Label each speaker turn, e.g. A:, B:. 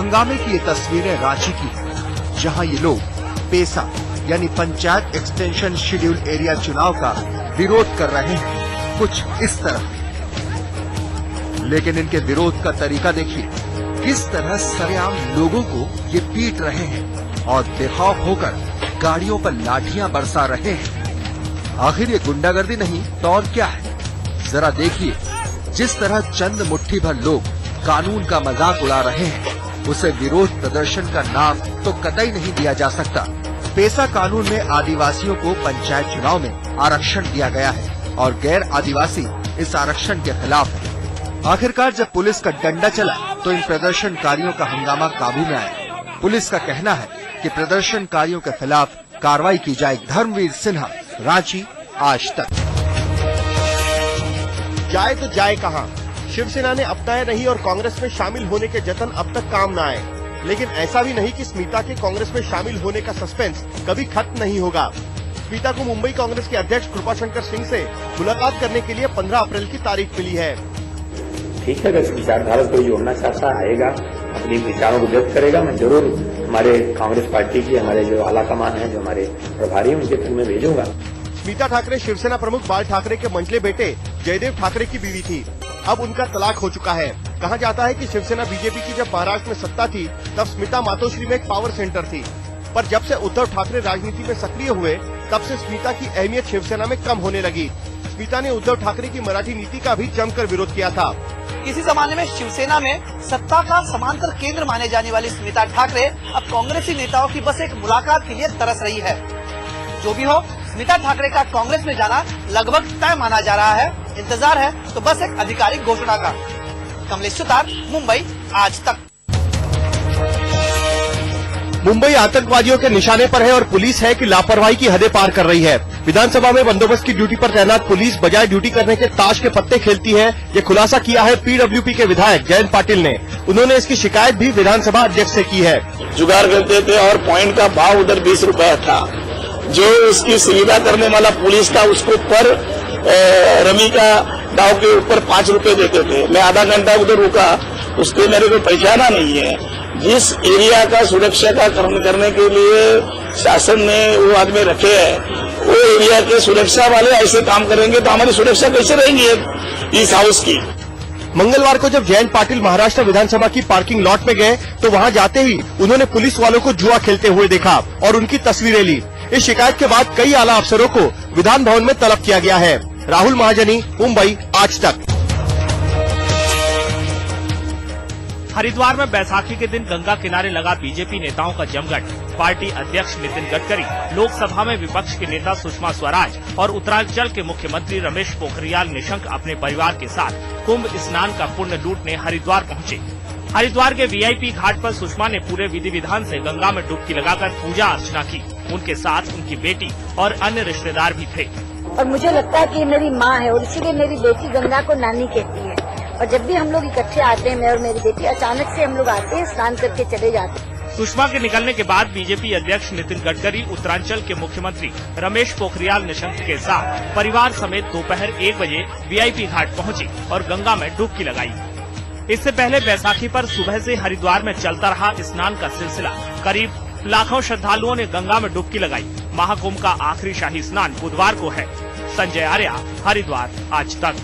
A: हंगामे की ये तस्वीरें रांची की हैं, जहां ये लोग पेसा यानी पंचायत एक्सटेंशन शेड्यूल एरिया चुनाव का विरोध कर रहे हैं, कुछ इस तरह। लेकिन इनके विरोध का तरीका देखिए, किस तरह सरेआम लोगों को ये पीट रहे हैं और बेखौफ होकर गाड़ियों पर लाठियां बरसा रहे हैं। आखिर ये गुंडागर्दी नहीं तो और क्या है? जरा देखिए, जिस तरह चंद मुट्ठी भर लोग कानून का मजाक उड़ा रहे हैं, उसे विरोध प्रदर्शन का नाम तो कतई नहीं दिया जा सकता। पेसा कानून में आदिवासियों को पंचायत चुनाव में आरक्षण दिया गया है और गैर आदिवासी इस आरक्षण के खिलाफ है। आखिरकार जब पुलिस का डंडा चला तो इन प्रदर्शनकारियों का हंगामा काबू में आया। पुलिस का कहना है कि प्रदर्शनकारियों के खिलाफ कार्रवाई की जाए। धर्मवीर सिन्हा, रांची, आज तक।
B: जाए तो जाए कहां? शिवसेना ने अपनाया नहीं और कांग्रेस में शामिल होने के जतन अब तक काम न आए। लेकिन ऐसा भी नहीं कि स्मिता के कांग्रेस में शामिल होने का सस्पेंस कभी खत्म नहीं होगा। स्मिता को मुंबई कांग्रेस के अध्यक्ष कृपाशंकर सिंह से मुलाकात करने के लिए 15 अप्रैल की तारीख मिली है।
C: ठीक है, अगर विचारधारा कोई जोड़ना चाहता आएगा, अपने विचारों को व्यक्त करेगा, मैं जरूर हमारे कांग्रेस पार्टी की हमारे जो आला कमान है, जो हमारे प्रभारी हैं, उनके तक मैं भेजूंगा।
B: स्मिता ठाकरे शिवसेना प्रमुख बाल ठाकरे के मंझले बेटे जयदेव ठाकरे की बीवी थी। अब उनका तलाक हो चुका है। कहा जाता है कि शिवसेना बीजेपी की जब महाराष्ट्र में सत्ता थी, तब स्मिता मातोश्री में एक पावर सेंटर थी। पर जब से उद्धव ठाकरे राजनीति में सक्रिय हुए, तब से स्मिता की अहमियत शिवसेना में कम होने लगी। स्मिता ने उद्धव ठाकरे की मराठी नीति का भी जमकर विरोध किया था।
D: इसी जमाने में शिवसेना में सत्ता का समांतर केंद्र माने जाने वाली स्मिता ठाकरे अब कांग्रेसी नेताओं की बस एक मुलाकात के लिए तरस रही है। जो भी हो, स्मिता ठाकरे का कांग्रेस में जाना लगभग तय माना जा रहा है। इंतजार है तो बस एक आधिकारिक घोषणा का। कमलेश सुतार, मुंबई, आज तक।
B: मुंबई आतंकवादियों के निशाने पर है और पुलिस है कि लापरवाही की हदें पार कर रही है। विधानसभा में बंदोबस्त की ड्यूटी पर तैनात पुलिस बजाय ड्यूटी करने के ताश के पत्ते खेलती है। ये खुलासा किया है पीडब्ल्यूपी के विधायक जयंत पाटिल ने। उन्होंने इसकी शिकायत भी विधानसभा अध्यक्ष से की है।
E: जुगाड़ करते थे और पॉइंट का भाव उधर 20 रुपया था। जो उसकी सुविधा करने वाला पुलिस था, उसको पर रमी का दाव के ऊपर 5 रुपए देते थे। मैं आधा घंटा उधर रुका, उसको मेरे को पहचाना नहीं है। जिस एरिया का सुरक्षा का करने के लिए शासन ने वो आदमी रखे हैं, वो एरिया के सुरक्षा वाले ऐसे काम करेंगे तो हमारी सुरक्षा कैसे रहेंगी इस हाउस की।
B: मंगलवार को जब जयंत पाटिल महाराष्ट्र विधानसभा की पार्किंग लॉट में गए तो वहां जाते ही उन्होंने पुलिस वालों को जुआ खेलते हुए देखा और उनकी तस्वीरें ली। इस शिकायत के बाद कई आला अफसरों को विधान भवन में तलब किया गया है। राहुल महाजनी, मुंबई, आज तक।
F: हरिद्वार में बैसाखी के दिन गंगा किनारे लगा बीजेपी नेताओं का जमघट। पार्टी अध्यक्ष नितिन गडकरी, लोकसभा में विपक्ष के नेता सुषमा स्वराज और उत्तरांचल के मुख्यमंत्री रमेश पोखरियाल निशंक अपने परिवार के साथ कुंभ स्नान का पुण्य लूटने हरिद्वार पहुंचे। हरिद्वार के वीआईपी घाट पर सुषमा ने पूरे विधि विधान से गंगा में डुबकी लगाकर पूजा अर्चना की। उनके साथ उनकी बेटी और अन्य रिश्तेदार भी थे।
G: और मुझे लगता है कि ये मेरी माँ है और इसीलिए मेरी बेटी गंगा को नानी कहती है। और जब भी हम लोग इकट्ठे आते हैं, मैं और मेरी बेटी, अचानक से हम लोग आते हैं, स्नान करके चले जाते हैं।
F: सुषमा के निकलने के बाद बीजेपी अध्यक्ष नितिन गडकरी उत्तरांचल के मुख्यमंत्री रमेश पोखरियाल निशंक के साथ परिवार समेत दोपहर 1 बजे वीआईपी घाट पहुंचे और गंगा में डुबकी लगाई। इससे पहले बैसाखी पर सुबह से हरिद्वार में चलता रहा स्नान का सिलसिला। करीब लाखों श्रद्धालुओं ने गंगा में डुबकी लगाई। महाकुंभ का आखिरी शाही स्नान बुधवार को है। संजय आर्या, हरिद्वार, आज तक।